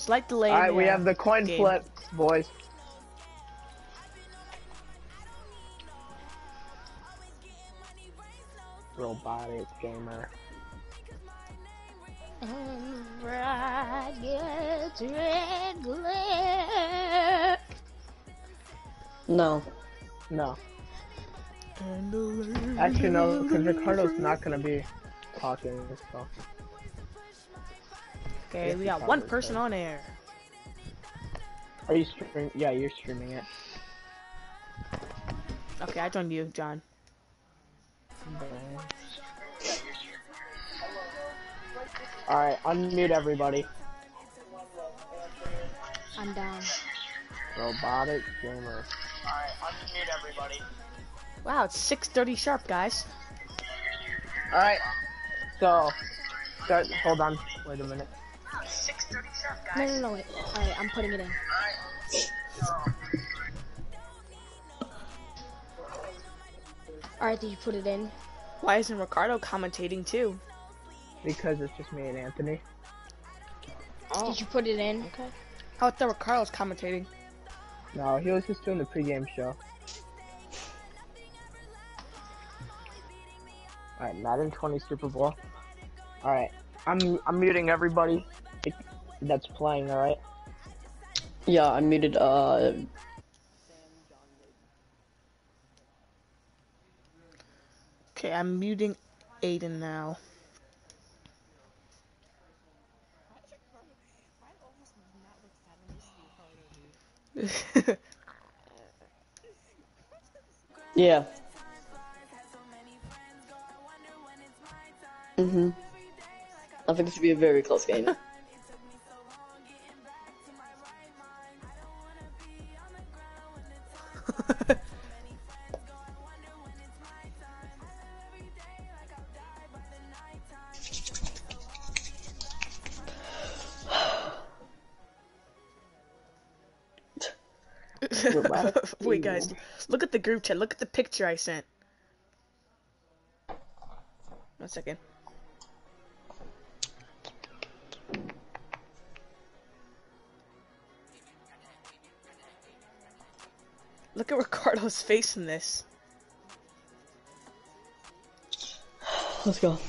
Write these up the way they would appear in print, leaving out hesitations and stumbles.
Slight delay. Alright, we have the coin flip, boys. Robotic gamer. No. No. Actually, no, because Ricardo's not gonna be talking and stuff. Okay, we got one person on air. Are you streaming? Yeah, you're streaming it. Okay, I joined you, John. Alright, unmute everybody. I'm down. Robotic gamer. Alright, unmute everybody. Wow, it's 6:30 sharp, guys. Alright, so, hold on, wait a minute. 6:30 sharp, guys. No, wait. Alright, I'm putting it in. Alright, did you put it in? Why isn't Ricardo commentating too? Because it's just me and Anthony. Oh. Did you put it in? Okay. How thought Ricardo's commentating? No, he was just doing the pregame show. Alright, Madden 20 Super Bowl. Alright, I'm muting everybody that's playing, alright? Yeah, I muted, Okay, I'm muting Aiden now. yeah. I think this would be a very close game. Wait, guys, look at the group chat. Look at the picture I sent. 1 second. Look at Ricardo's face in this. Let's go.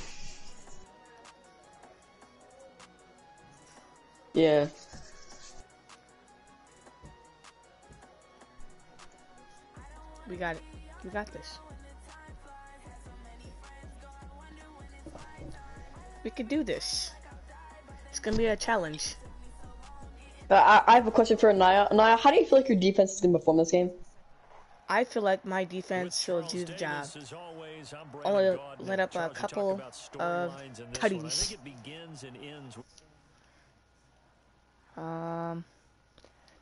Yeah. We got it. We got this. We could do this. It's gonna be a challenge. I have a question for Naya. Naya, how do you feel like your defense is gonna perform this game? I feel like my defense will do the job. Only let up a couple of tutties.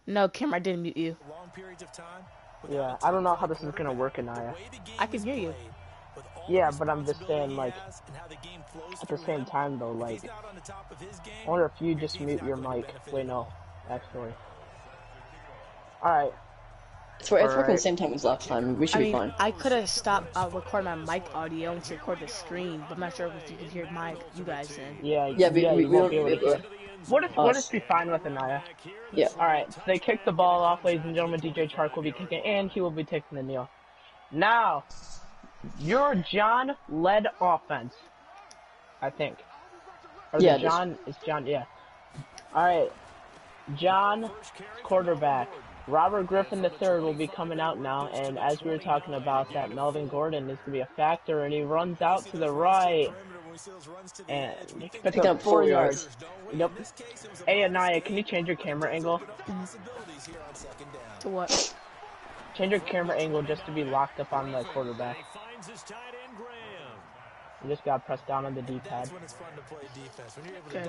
No, Kim, I didn't mute you. Yeah, I don't know how this is gonna work, Anaya. I can hear you. Yeah, but I'm just saying, like, at the same time, though, like, I wonder if you just mute your mic. Wait, no, actually. Alright. It's working at the same time as last time. We should be fine. I could have stopped recording my mic audio and to record the screen, but I'm not sure if you can hear you guys then. Yeah, we won't be able to hear. What if be fine with Anaya? Yeah. Alright, so they kick the ball off, ladies and gentlemen. DJ Chark will be kicking, and he will be taking the kneel. Now, your John led offense, I think. Or yeah, John, yeah. Alright, John, quarterback. Robert Griffin III will be coming out now, and as we were talking about that, Melvin Gordon is going to be a factor, and he runs out to the right. And picks up 4 yards. Yep. Hey, Anaya, can you change your camera angle? To what? Change your camera angle just to be locked up on the quarterback. You just gotta press down on the D-pad. Okay.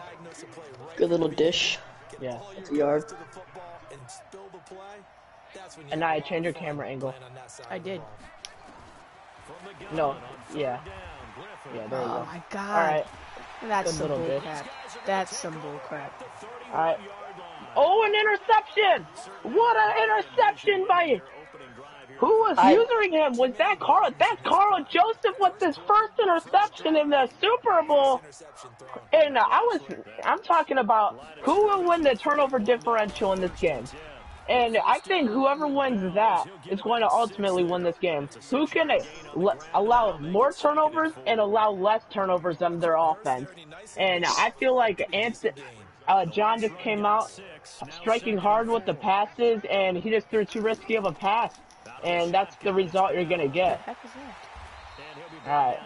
Good little dish. Yeah. It's a yard. Anaya, change your camera angle. I did. No. Yeah. Yeah, there we go. Oh my god. Alright. That's some bull crap. That's some bull crap. Alright. Oh, an interception! What an interception by Who was using him? Was that Carl? That's Carl Joseph with his first interception in the Super Bowl. And I'm talking about who will win the turnover differential in this game. And I think whoever wins that is going to ultimately win this game. Who can allow more turnovers and allow less turnovers on their offense? And I feel like John just came out striking hard with the passes, and he just threw too risky of a pass. And that's the result you're going to get. Alright.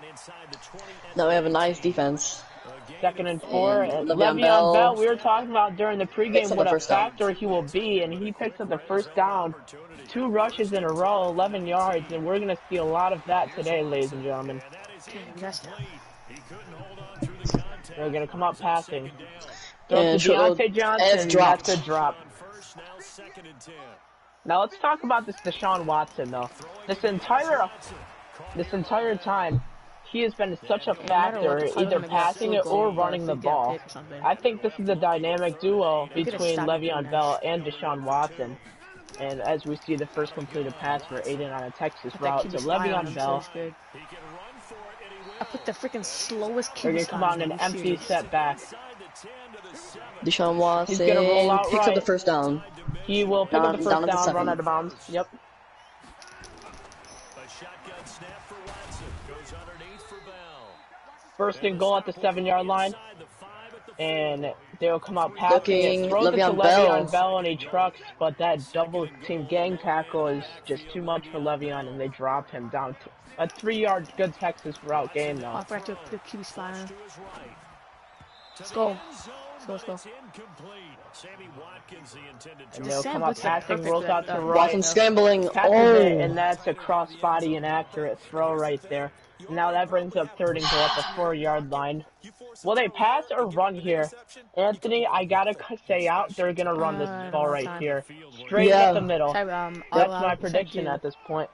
Now we have a nice defense. 2nd and 4. And Le'Veon Bell, we were talking about during the pregame what a factor down. he will be, and he picks up the first down. 2 rushes in a row, 11 yards, and we're going to see a lot of that today, ladies and gentlemen. They're going to come out passing. Throw to Deontay Johnson, that's a drop. Now let's talk about this Deshaun Watson, though. This entire time, he has been such a factor, either passing it or running the ball. I think this is a dynamic duo between Le'Veon Bell and Deshaun Watson. And as we see the first completed pass for Aiden on a Texas route to Le'Veon Bell. I put the freaking slowest They're going to come on an empty setback. Deshaun Watson He's gonna roll out picks up the first down. He will pick up the first down, run out of bounds. Yep. First and goal at the 7-yard line. And they'll come out passing. It throws it to Le'Veon Bell and he trucks, but that double team gang tackle is just too much for Le'Veon, and they drop him down to a 3-yard good Texas route game now. Off right to the QB spot. Let's go. Let's go. And they'll come out passing, rolls out to right. Watson scrambling. And that's a cross-body inaccurate throw right there. Now that brings up 3rd and goal at the 4-yard line. Will they pass or run here? Anthony, I gotta say out, they're gonna run this ball right here. Straight up the middle. That's my prediction at this point.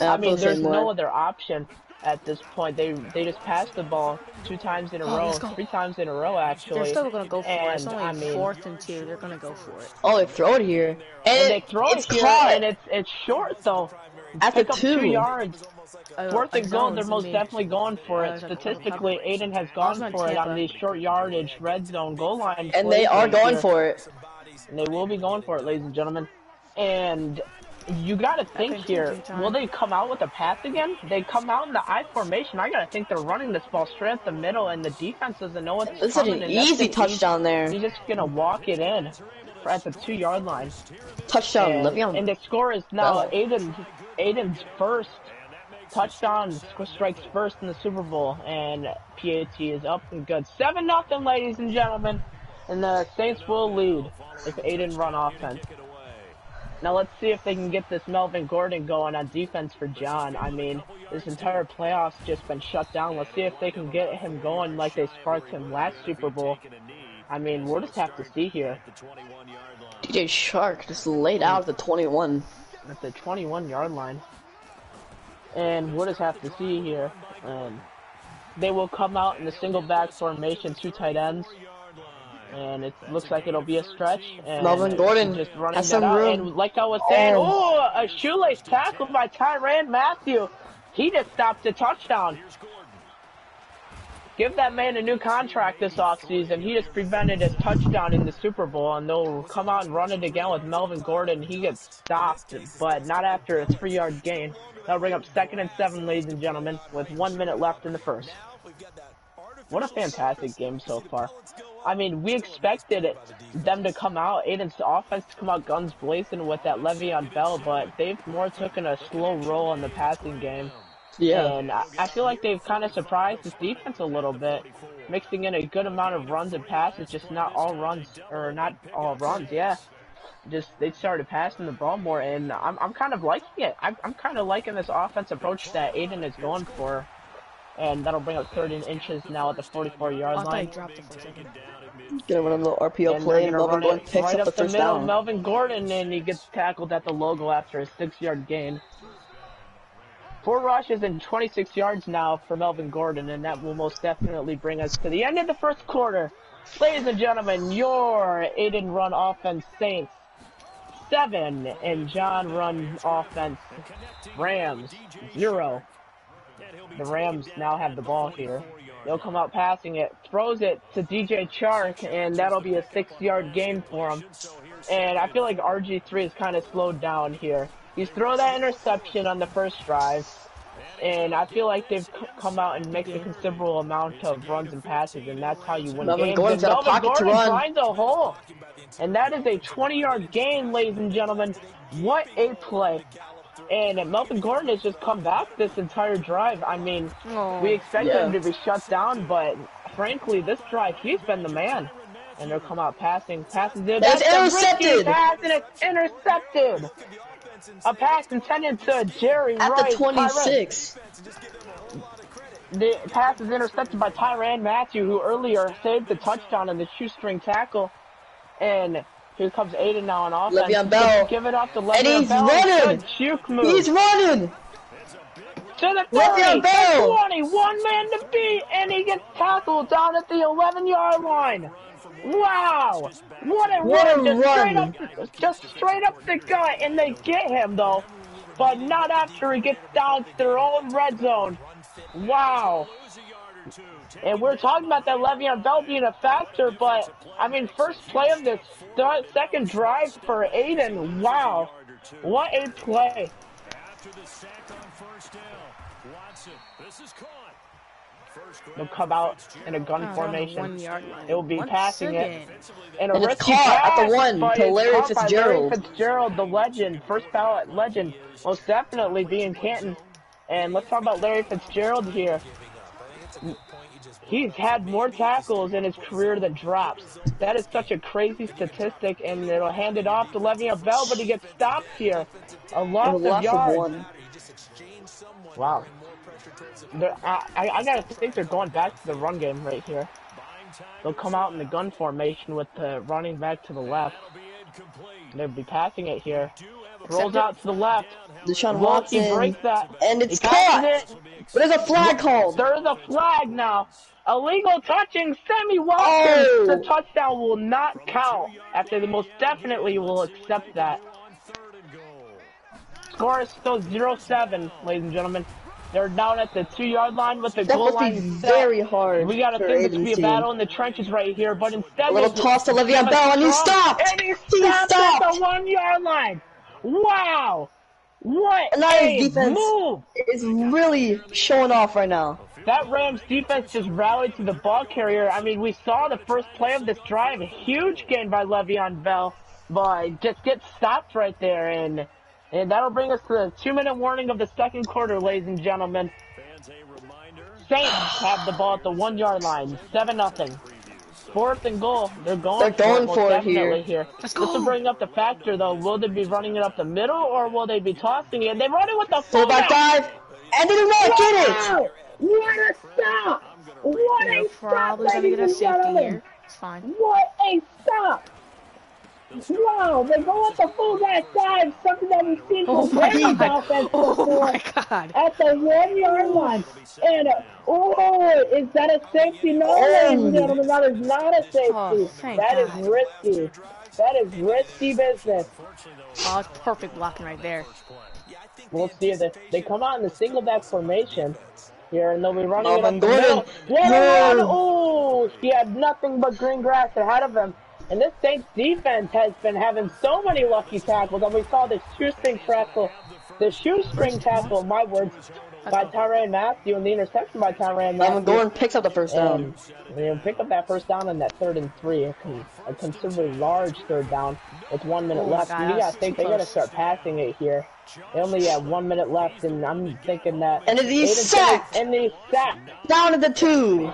I mean, there's no other option at this point. They just passed the ball 2 times in a row, 3 times in a row actually. They're still gonna go for it. It's only I mean, 4th and 2. They're gonna go for it. Oh, they throw it here, and they throw it here, and it's short though. At the 2 yards. 4th and goal, they're most definitely going for it. Statistically, Aiden has gone for it on these short yardage red zone goal line. And they are going for it. And they will be going for it, ladies and gentlemen. And you gotta think here, will they come out with a pass again? They come out in the I formation. I gotta think they're running this ball straight up the middle, and the defense doesn't know what's coming. This is an easy touchdown there. He's just gonna walk it in at the 2-yard line. Touchdown, Le'Veon. And the score is now Aiden's first touchdown, strikes first in the Super Bowl, and PAT is up and good. 7-0, ladies and gentlemen, and the Saints will lead if Aiden run offense. Now let's see if they can get this Melvin Gordon going on defense for John. I mean, this entire playoff's just been shut down. Let's see if they can get him going like they sparked him last Super Bowl. I mean, we'll just have to see here. DJ Shark just laid out at the 21. At the 21-yard line. And we'll just have to see here. They will come out in the single back formation, 2 tight ends. And it looks like it'll be a stretch. And Melvin Gordon just running has that some out. room. And like I was saying, a shoelace tackle by Tyrann Mathieu. He just stopped a touchdown. Give that man a new contract this offseason. He just prevented his touchdown in the Super Bowl, and they'll come out and run it again with Melvin Gordon. He gets stopped, but not after a 3-yard gain. That'll bring up 2nd and 7, ladies and gentlemen, with 1 minute left in the first. What a fantastic game so far. I mean, we expected them to come out, Aiden's offense to come out guns blazing with that Le'Veon Bell, but they've more taken a slow roll in the passing game. Yeah. And I feel like they've kind of surprised this defense a little bit, mixing in a good amount of runs and passes, just not all runs, yeah. Just, they started passing the ball more, and I'm kind of liking it. I'm kind of liking this offense approach that Aiden is going for. And that'll bring up 30 inches now at the 44-yard line. Gonna run a little RPO play, and Melvin Gordon picks right up the the first middle, down. Melvin Gordon, and he gets tackled at the logo after a 6-yard gain. 4 rushes and 26 yards now for Melvin Gordon, and that will most definitely bring us to the end of the first quarter. Ladies and gentlemen, your Aiden Run Offense Saints, 7, and John run offense. Rams 0. The Rams now have the ball here. They'll come out passing it, throws it to DJ Chark, and that'll be a 6-yard gain for him. And I feel like RG3 is kind of slowed down here. He's thrown that interception on the first drive, and I feel like they've come out and mixed a considerable amount of runs and passes, and that's how you win games. Gordon's got a pocket to run. Finds a hole, and that is a 20-yard gain, ladies and gentlemen. What a play. And Melvin Gordon has just come back this entire drive. I mean, we expected him to be shut down, but frankly, this drive, he's been the man. And they'll come out passing. Passes it. That's intercepted! Pass, and it's intercepted! A pass intended to Jerry at Rice. The 26. The pass is intercepted by Tyrann Mathieu, who earlier saved the touchdown in the shoestring tackle. And here comes Aiden now on offense. Le'Veon Bell. Give it up to And Le'Veon he's Bell. running! Juke move. He's running! To the 30, Le'Veon Bell. 20, one man to beat, and he gets tackled down at the 11-yard line. Wow! What a run! Just straight up the gut, and they get him though, but not after he gets down to their own red zone. Wow! And we're talking about that Le'Veon Bell being a factor, but I mean, first play of this second drive for Aiden. Wow! What a play! They'll come out in a gun formation. It will be passing it. And it's caught at the 1 to Larry Fitzgerald. Larry Fitzgerald, the legend, first ballot legend, most definitely being Canton. And let's talk about Larry Fitzgerald here. He's had more tackles in his career than drops. That is such a crazy statistic, and it'll hand it off to Le'Veon Bell, but he gets stopped here. A loss of yards. Wow. I gotta think they're going back to the run game right here. They'll come out in the gun formation with the running back to the left. They'll be passing it here. Rolls out to the left. Deshaun Watson. Breaks that. And it's caught! But there's a flag called. There is a flag now. Illegal touching Sammy Watkins. Oh. The touchdown will not count. After they most definitely will accept that. Score is still 0-7, ladies and gentlemen. They're down at the 2-yard line with the goal line. Very hard. We gotta think this could be a battle in the trenches right here, but instead a little toss to Le'Veon Bell, and he stopped. And he stopped at the 1-yard line. Wow! What a defense move! Is really showing off right now. That Rams defense just rallied to the ball carrier. I mean, we saw the first play of this drive, a huge gain by Le'Veon Bell, but just gets stopped right there, and that'll bring us to the 2-minute warning of the second quarter, ladies and gentlemen. Saints have the ball at the 1-yard line, 7-0. 4th and goal. They're going for it here. This will bring up the factor, though. Will they be running it up the middle, or will they be tossing it? They run it with the fullback dive, and they do not get it. What a stop! What a stop! Probably gonna get a safety here. It's fine. What a stop! Wow, they go with the fullback dive, something that we've seen from Brady's offense before. At the 1-yard line. And, is that a safety? No, ladies and gentlemen, that is not a safety. That is risky. That is risky business. Oh, it's perfect blocking right there. We'll see if they come out in the single back formation here, and they'll be running it up the middle. What a run! Oh, he had nothing but green grass ahead of him. And this Saints defense has been having so many lucky tackles, and we saw the shoestring tackle, my words, by Tyrann Mathieu, and the interception by Tyrann Mathieu. Gordon picks up the first down. They pick up that first down on that 3rd and 3, a considerably large 3rd down with 1 minute left. God, and you gotta think they gotta start passing it here. They only have 1 minute left, and I'm thinking that. And he's sacked. And he's sacked. Down to the 2.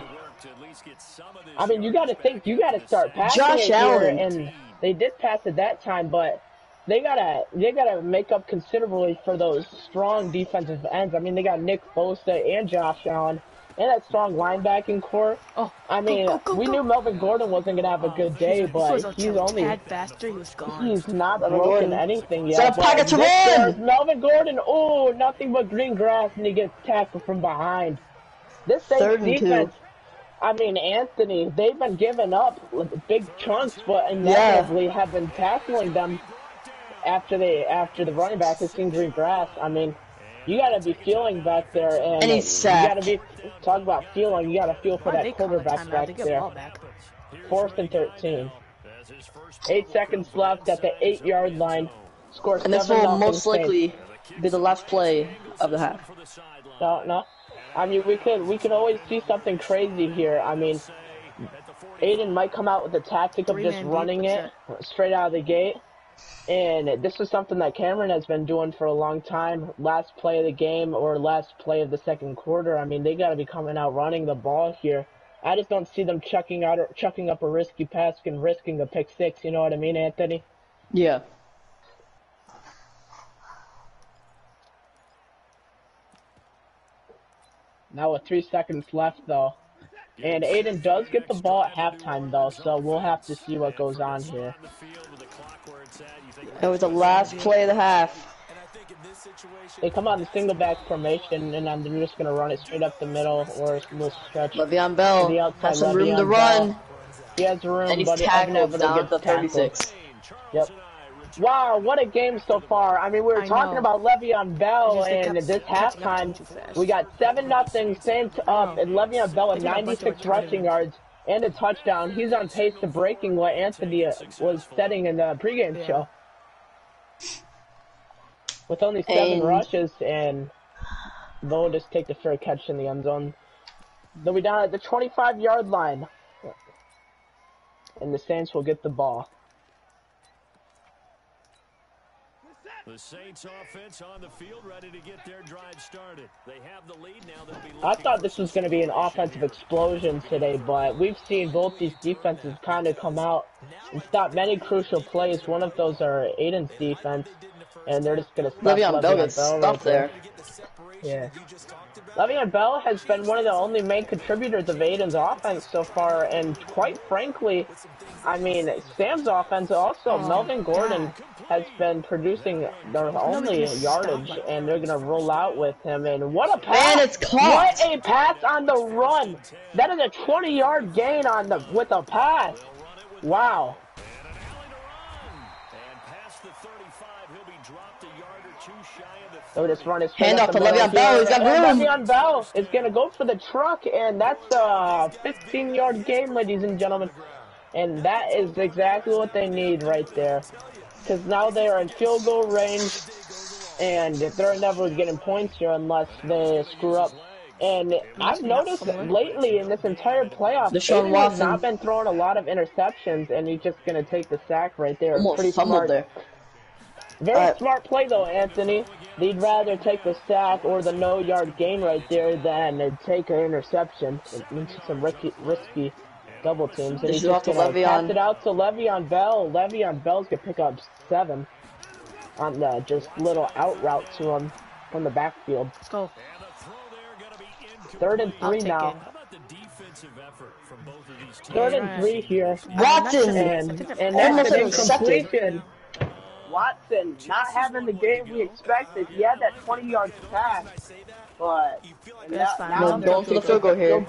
I mean, you gotta think, you gotta start passing Josh it Allen. here, and they did pass it that time, but they gotta make up considerably for those strong defensive ends. I mean, they got Nick Bosa and Josh Allen, and that strong linebacking core. Oh, I mean, we knew Melvin Gordon wasn't gonna have a good day, but he's only he's not broken anything yet. Pocket to run. Melvin Gordon, nothing but green grass, and he gets tackled from behind. This Saints defense. I mean, Anthony, they've been giving up big chunks, but inevitably have been tackling them. after the running back has seen green grass. I mean, you gotta be feeling back there, and And he's you sacked. gotta be talk about feeling. You gotta feel for Why that they call the quarterback timeout? They back get there. ball back. 4th and 13. 8 seconds left at the 8-yard line. Score And this 7-0 will most Saints. likely be the last play of the half. No. I mean, we could always see something crazy here. I mean, Aiden might come out with the tactic of just running it straight out of the gate. And this is something that Cameron has been doing for a long time. Last play of the game or last play of the second quarter. I mean, they got to be coming out running the ball here. I just don't see them chucking up a risky pass and risking a pick six. You know what I mean, Anthony? Yeah. Now with 3 seconds left, though. And Aiden does get the ball at halftime, though, so we'll have to see what goes on here. It was the last play of the half. They come out in single back formation, and then they're just going to run it straight up the middle or a little stretch. Le'Veon Bell has some room to run. He has room, And he's but tackled down at the 36. Yep. Wow, what a game so far. I mean, we were talking about Le'Veon Bell, and this halftime, we got 7-0 Saints up, and Le'Veon Bell at 96 rushing yards and a touchdown. He's on pace to breaking what Anthony was setting in the pregame show. With only 7 rushes, and they'll just take the fair catch in the end zone. They'll be down at the 25-yard line, and the Saints will get the ball. The Saints offense on the field, ready to get their drive started. They have the lead now. They'll be I thought this was going to be an offensive explosion today, but we've seen both these defenses kind of come out and stop many crucial plays. One of those are Aiden's defense, and they're just going to stop Le'Veon Bell gets stuffed there. Yeah. Le'Veon Bell has been one of the only main contributors of Aiden's offense so far, and quite frankly, I mean, Sam's offense also, Melvin Gordon has been producing their only yardage, and they're going to roll out with him, and what a pass! And it's caught! What a pass on the run! That is a 20-yard gain with a pass! Wow. So just run his hand off to Le'Veon Bell. He's got room. Le'Veon Bell is going to go for the truck, and that's a 15-yard gain, ladies and gentlemen. And that is exactly what they need right there. Because now they are in field goal range, and they're never getting points here unless they screw up. And I've noticed lately in this entire playoff, Aiden has not been throwing a lot of interceptions, and he's just going to take the sack right there. Almost pretty smart. There. Very smart play, though, Anthony. They'd rather take the sack or the no-yard gain right there than take an interception into some risky double teams. And he's just going to pass it out to Le'Veon Bell. Le'Veon Bell's going to pick up 7 on the just little out route to him from the backfield. Let's go. 3rd and 3 now. 3rd and 3 here. Watson! And that's an incompletion. Watson not having the game we expected. He had that 20-yard pass, but now going for the field goal here.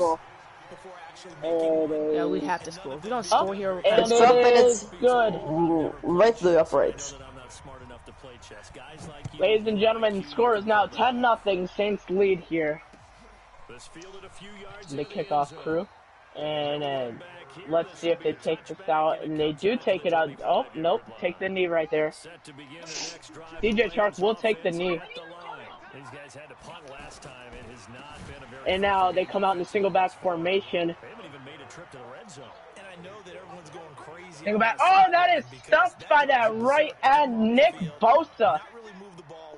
Yeah, we have to score. If we don't score here, it's up and it's good. Right to the uprights. Ladies and gentlemen, the score is now 10-0. Saints lead here. The kickoff crew. And let's see if they take this out. And they do take it out. Oh, nope. Take the knee right there. DJ Chark will take the knee. And now they come out in the single back formation. Single back. Oh, that is stuffed by that right end, Nick Bosa.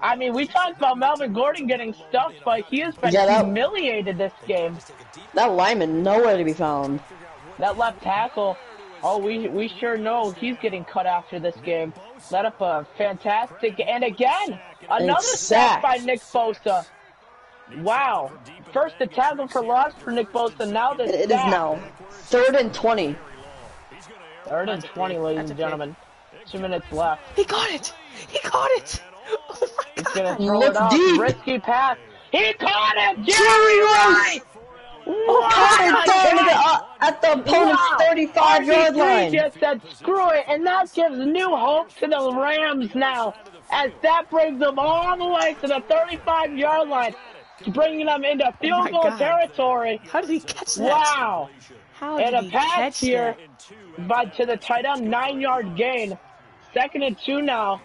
I mean, we talked about Melvin Gordon getting stuffed, but he has been humiliated this game. That lineman nowhere to be found. That left tackle, oh, we sure know he's getting cut after this game. Let up a fantastic, and again, another sack by Nick Bosa. Wow. First the tackle for loss for Nick Bosa, now the sack. It is now 3rd and 20. 3rd and 20, ladies and gentlemen. 2 minutes left. He got it! He caught it! Oh my God. He's gonna throw it off. Risky pass. He caught it! Jerry Rice! at the opponent's 35-yard line. Just said screw it, and that gives new hope to the Rams now, as that brings them all the way to the 35-yard line, bringing them into field goal territory. How did he catch that? Wow. How and did a he pass catch here that? to the tight end, 9-yard gain. 2nd and 2 now.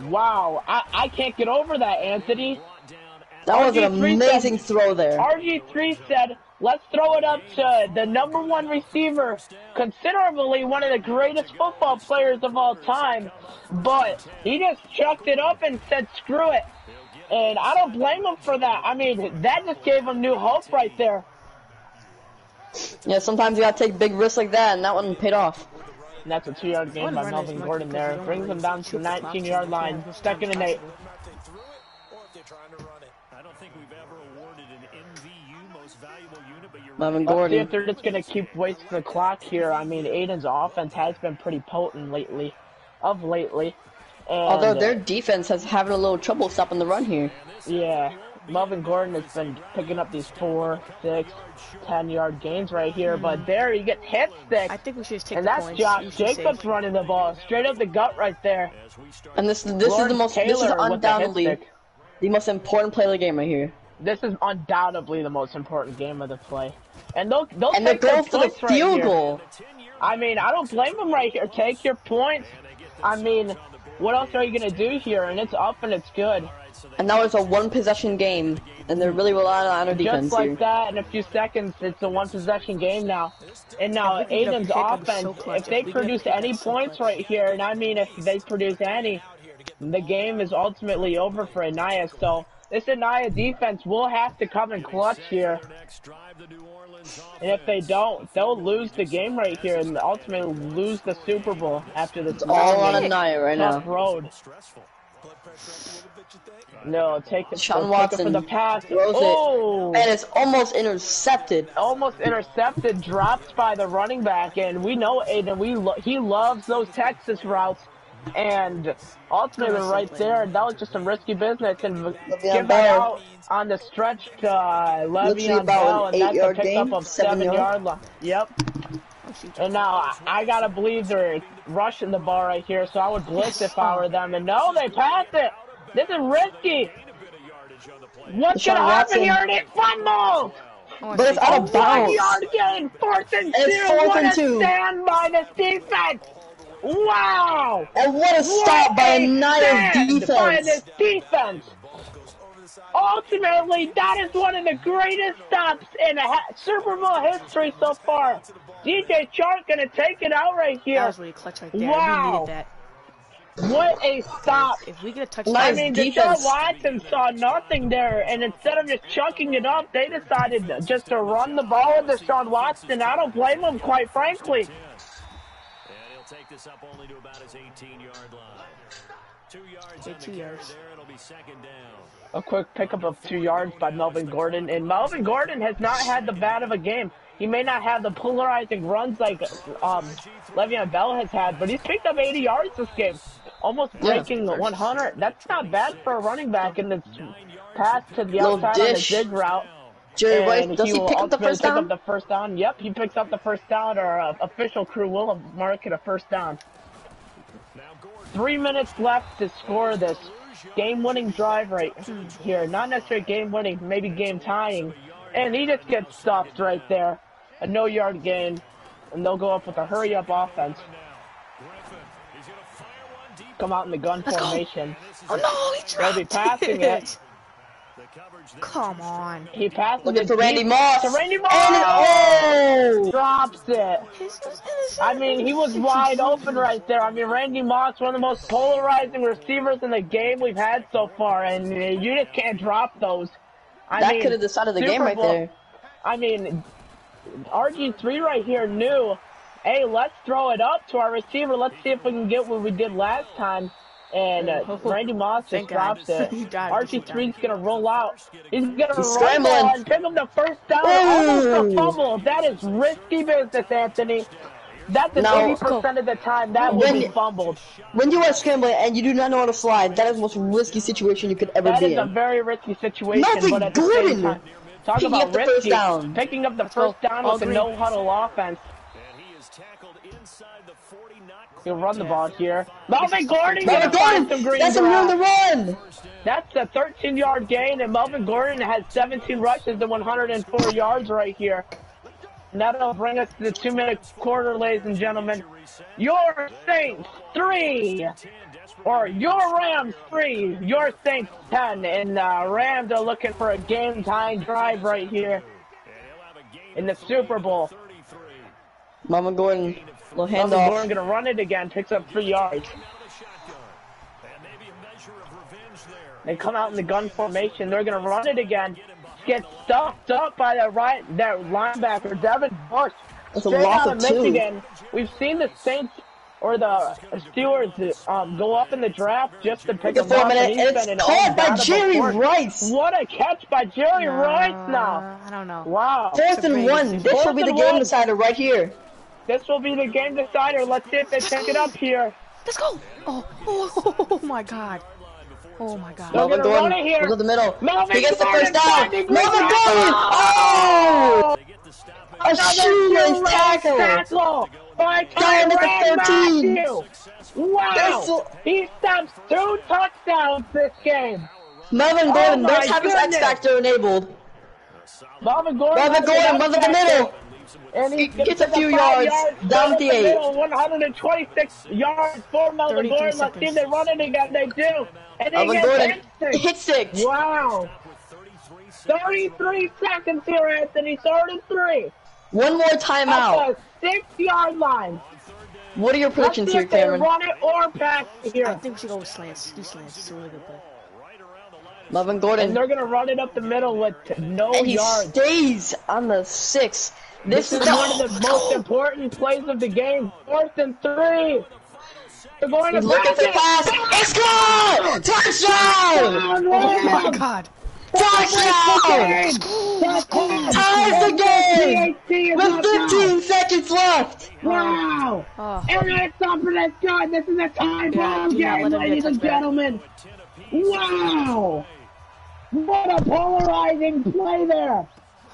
Wow, I can't get over that, Anthony. That was an amazing throw there. RG3 said, let's throw it up to the #1 receiver, considerably one of the greatest football players of all time. But he just chucked it up and said, screw it. And I don't blame him for that. I mean, that just gave him new hope right there. Yeah, sometimes you gotta take big risks like that, and that one paid off. And that's a 2-yard gain by Melvin Gordon there. Brings them down to the 19-yard line. 2nd and 8. I don't think we've ever awarded an MVU, most valuable unit, but you're Melvin Let's see Gordon. if they're just going to keep wasting the clock here. I mean, Aiden's offense has been pretty potent lately. And, Although their defense has having a little trouble stopping the run here. Yeah, Melvin Gordon has been picking up these 4, 6, 10-yard gains right here. But there, he gets hit stick. I think we should just take And the that's points. Josh Jacobs running the ball. Straight up the gut right there. And this is undoubtedly the most important play of the game right here. This is undoubtedly the most important game of the play. And they'll And they're take their going for the points right field here. goal. I mean, I don't blame them right here. Take your points. I mean, what else are you going to do here? And it's up and it's good. And now it's a one-possession game, and they're really relying on their defense Just like here. that, in a few seconds, it's a one-possession game now. And now Aiden's offense, if they produce any points right here, and I mean if they produce any, the game is ultimately over for Anaya. So this Anaya defense will have to come in clutch here. And if they don't, they'll lose the game right here and ultimately lose the Super Bowl after this. It's all on Anaya right now. Road. No, take it. Sean Take Watson it for the pass. throws Oh! it, and it's almost intercepted. Almost intercepted, dropped by the running back, and we know Aiden. He loves those Texas routes, and ultimately right there, that was just some risky business. And give that out on the stretch to Le'Veon Bell, and that's a pickup of 7-yard line. Yep. And now I gotta believe they're rushing the ball right here, so I would blitz if I were them. And no, they passed it. This is risky. What's gonna happen here? And it fumbles. But it's out of bounds. 1-yard gain, 4th and 2. It's 4th and 2. Stand by this defense. Wow. And what a stop by Anaya's defense. By this defense. Ultimately, that is one of the greatest stops in Super Bowl history so far. DJ Chark gonna take it out right here. That was really clutch right there. Wow. We needed that. What a stop. If we get a touchdown, I mean, Deshaun Watson saw nothing there, and instead of just chucking it up, they decided just to run the ball with Deshaun Watson. I don't blame them, quite frankly. And he'll take this up only to about his 18-yard line. 2 yards on the carry there. It'll be 2nd down. A quick pickup of 2 yards by Melvin Gordon, and Melvin Gordon has not had the bad of a game. He may not have the polarizing runs like Le'Veon Bell has had, but he's picked up 80 yards this game, almost breaking 100. That's not bad for a running back in this pass to the outside on the dig route. Jerry Rice, does he pick up the first down? Pick up the first down. Yep, he picks up the first down. Our official crew will mark it a first down. 3 minutes left to score this game-winning drive right here. Not necessarily game-winning, maybe game-tying. And he just gets stuffed right there. A no-yard gain. And they'll go up with a hurry-up offense. Come out in the gun formation. Oh no, he dropped They'll be passing it. Come on. He passes Looking it for Randy deep Moss. to Randy Moss. And Drops it. I mean, he was wide open right there. I mean, Randy Moss, one of the most polarizing receivers in the game we've had so far, and you just can't drop those. That could have decided the game right there. I mean, RG3 right here knew, hey, let's throw it up to our receiver. Let's see if we can get what we did last time. And Randy Moss just drops it. RG3's going to roll out. He's going to roll and pick up the first down. Almost a fumble. That is risky business, Anthony. That's 80% of the time that will be fumbled. When you are scrambling and you do not know how to slide, that is the most risky situation you could ever be in. That is a very risky situation. Melvin but at the Gordon same time, Talk picking about up the risky. first down. Picking up the Let's first go. down All with a green. no-huddle offense. And he is tackled inside the 40, not He'll run the Yeah. ball here. Melvin Gordon Melvin gonna find Gordon, some green that's some room grass. to run. That's a 13-yard gain, and Melvin Gordon has 17 rushes and 104 yards right here. And that'll bring us to the 2-minute quarter, ladies and gentlemen. Your Saints 3, or your Rams 3, your Saints 10, and Rams are looking for a game-tying drive right here in the Super Bowl. Melvin Gordon, little Melvin handoff. Gordon gonna run it again, picks up 3 yards. They come out in the gun formation. They're gonna run it again. Get stuffed up by that linebacker, Devin Bush. That's a Straight loss out of of 2. Michigan. We've seen the Saints or the Steelers go up in the draft just to pick him up. And it's caught by Jerry Rice. What a catch by Jerry Rice now. I don't know. Wow. 4th and 1. This will be the game decider right here. This will be the game decider. Let's see if they pick it up here. Let's go. Oh my God. Oh my God. They're Melvin gonna run Gordon, it here. look at the middle. Melvin He gets the Gordon first down. finding Melvin Green Gordon! Oh! A Another shoelace tackle! By Down to the Tyrann 13. Mathieu. Wow! He stops 2 touchdowns this game. Melvin Gordon my does have his X goodness. Factor enabled. Melvin Gordon runs up the middle. And he Gets a few yards, down at the 8. 126 yards for Melvin 33 Gordon. Let's see if they run it again. They do. And they Melvin get Gordon hit hit 6. Wow. 33 seconds here, Anthony. 33. One more timeout. At the 6-yard line. What are your predictions here, Let's see if Cameron? they run it or pass here. I think we should go with slants. Do slants. It's a really good play. Melvin And Gordon. they're going to run it up the middle with no And he yards. stays on the 6. This is one of the most important plays of the game. 4th and 3. They're going to He's looking for the pass. It's good! Touchdown! Oh my God. Touchdown! Ties the game with 15 seconds left. Wow! Oh. And that's something that's good. This is a tie ball do not game, let him ladies get and touchback. gentlemen. Wow! What a polarizing play there.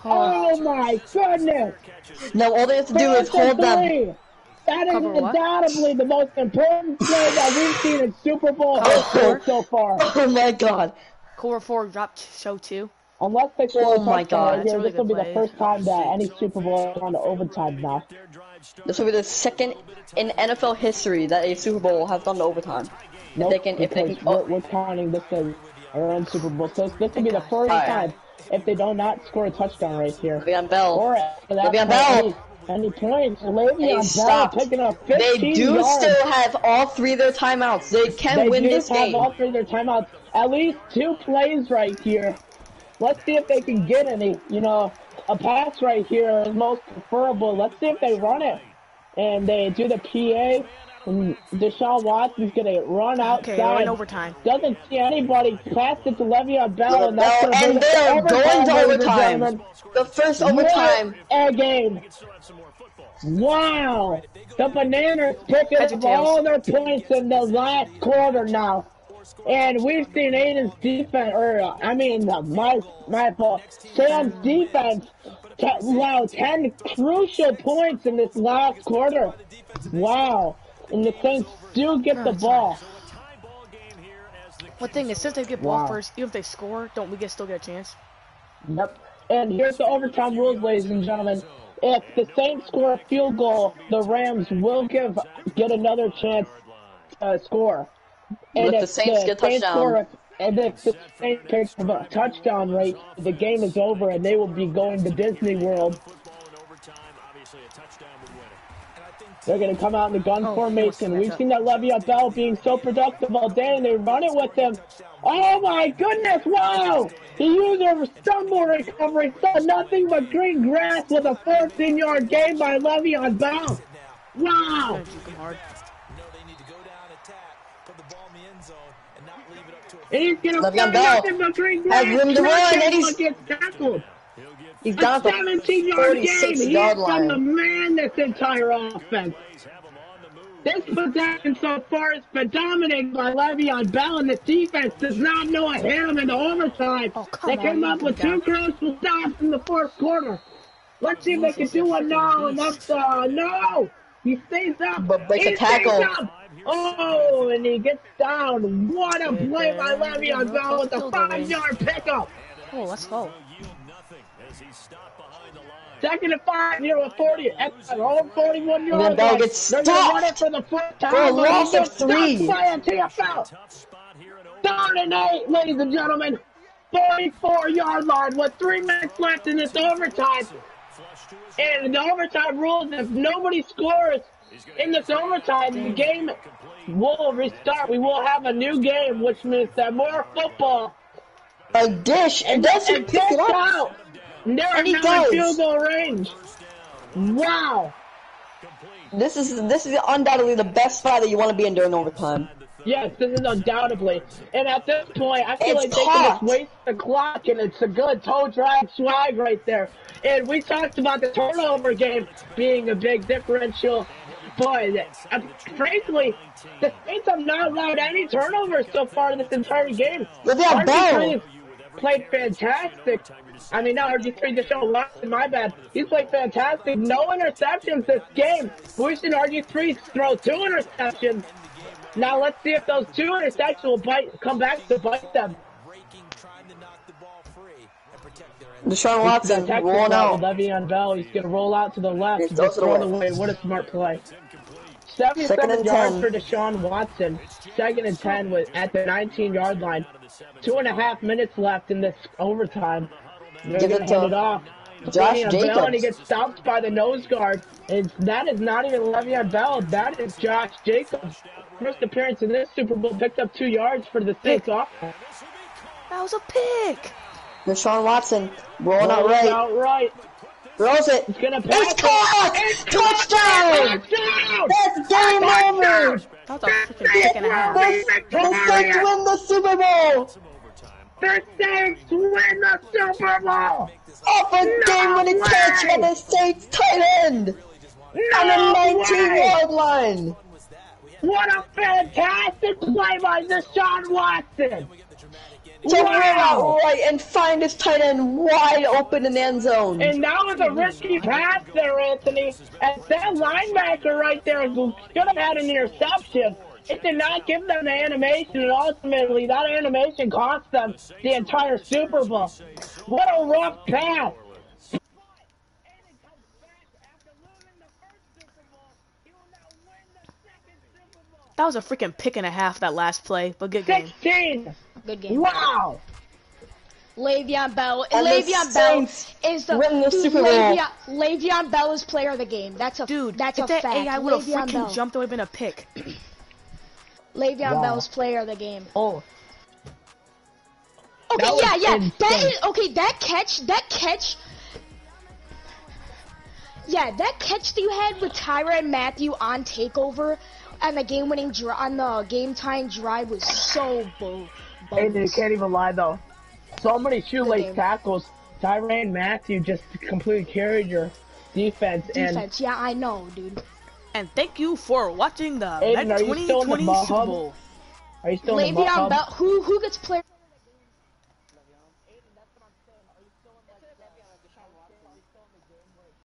Oh my goodness. Now all they have to do is hold them. 3. That is Cover what? undoubtedly the most important play that we've seen in Super Bowl history so far. Oh my God. Core 4 dropped show 2. Unless they score Oh a my touchdown God. right That's a here, really this will be good the play. first time that any Super Bowl has gone to overtime now. This will be the second in NFL history that a Super Bowl has gone to overtime. Nope, if they can, we're counting this as our own Super Bowl. So this will be the first time if they do not score a touchdown right here. Le'Veon Bell. Or after that Le'Veon Bell. any points. Le'Veon Bell stopped. picking up 15 They do yards. still have all 3 of their timeouts. They can They win do this have game. all 3 of their timeouts. At least 2 plays right here. Let's see if they can get any. You know, a pass right here is most preferable. Let's see if they run it. And they do the PA. And Deshaun Watson's going to run outside. Okay, we're in overtime. Doesn't see anybody. Pass it to Le'Veon Bell. And that's gonna And bring they're it going to ladies and overtime. gentlemen. The first overtime. What a game. Wow. The Bananas picking Heads or up tails? all their points in the last quarter now. And we've seen Aiden's defense, my fault. Sam's defense, wow, 10 crucial points in this last quarter. Wow. And the Saints do get the ball. One thing is, since they get ball Wow. first, even if they score, don't we still get a chance? Yep. And here's the overtime rules, ladies and gentlemen. If the Saints score a field goal, the Rams will get another chance to score. And If the Saints get a touchdown. And if the Saints pick a touchdown rate, the game is over and they will be going to Disney World. They're going to come out in the gun formation. We've seen that Le'Veon Bell being so productive all day, and they run it with him. Oh my goodness, wow! He used a stumble recovery, saw nothing but green grass with a 14-yard gain by Le'Veon Bell. Wow! And he's going to Le'Veon find Bell nothing but green grass. has room to run, and Gets tackled. He's down at the 17-yard gain. He 46-yard is from the line. man this entire offense. This possession so far has been dominated by Le'Veon Bell, and the defense does not know a him in the overtime. They came up with 2 crucial stops in the 4th quarter. Let's see if they can do one now. And that's no. He stays up. But break a tackle. Oh, and he gets down. What a play by Le'Veon Bell with the 5-yard pickup. Oh, let's go. 2nd and 5 here with 40. At the whole 41 yards. And then Bell gets stopped. They're going to run it for the 4th time. For a loss of 3. By a TFL. 3rd and 8, ladies and gentlemen. 44-yard line with 3 minutes left in this overtime. And the overtime rules, if nobody scores in this overtime, the game will restart. We will have a new game, which means that more football. A dish, and doesn't pick it up. They're now in field goal range. Wow. This is undoubtedly the best spot that you want to be in during overtime. Yes, this is undoubtedly. And at this point, I feel like they can just waste the clock, and it's a good toe drag swag right there. And we talked about the turnover game being a big differential. But frankly, the Saints have not allowed any turnovers so far in this entire game. Bell played fantastic. I mean, no, RG3 just showed Watson, my bad. He's played fantastic. No interceptions this game. We've seen RG3 throw 2 interceptions. Now let's see if those 2 interceptions will come back to bite them. Deshaun Watson rolling out. Le'Veon Bell, he's going to roll out to the left. He's throw it away. What a smart play. 77 yards for Deshaun Watson. 2nd and 10 at the 19-yard line. 2.5 minutes left in this overtime. They're going to hand it off. Josh Jacobs. Bell, and he gets stopped by the nose guard. And that is not even Le'Veon Bell. That is Josh Jacobs. First appearance in this Super Bowl, picked up 2 yards for the Saints offense. That was a pick. Deshaun Watson rolling out right. Throws it. It's caught! Touchdown! That's game over! That's a freaking pick and a half. The Saints win the Super Bowl! The Saints win the Super Bowl! Off a game-winning catch by the Saints tight end! On the 19-yard line! What a fantastic play by Deshaun Watson! To run out right and find his tight end wide open in the end zone. And that was a risky pass there, Anthony. And that linebacker right there should have had an interception. It did not give them the animation, and ultimately that animation cost them the entire Super Bowl. What a rough pass. That was a freaking pick and a half, that last play, but good game. 16! Good game. Wow! Le'Veon Bell. And Le'Veon Bell is the win the Super Bowl. Le'Veon Bell is player of the game. That's a That's if a that fact. AI would have Le'Veon freaking Bell. jumped, it would have been a pick. Le'Veon Bell's player of the game. Oh. Okay, That yeah. insane. That is okay. That catch. Yeah, that catch that you had with Tyrann Mathieu on takeover and the game-winning on the game-time drive was so bold. Hey, you can't even lie though. So many shoelace tackles. Tyrann Mathieu just completely carried your defense. Yeah, I know, dude. And thank you for watching the Aiden, Madden 2020 Super Bowl. Are you still in the Le'Veon Bell, who gets player?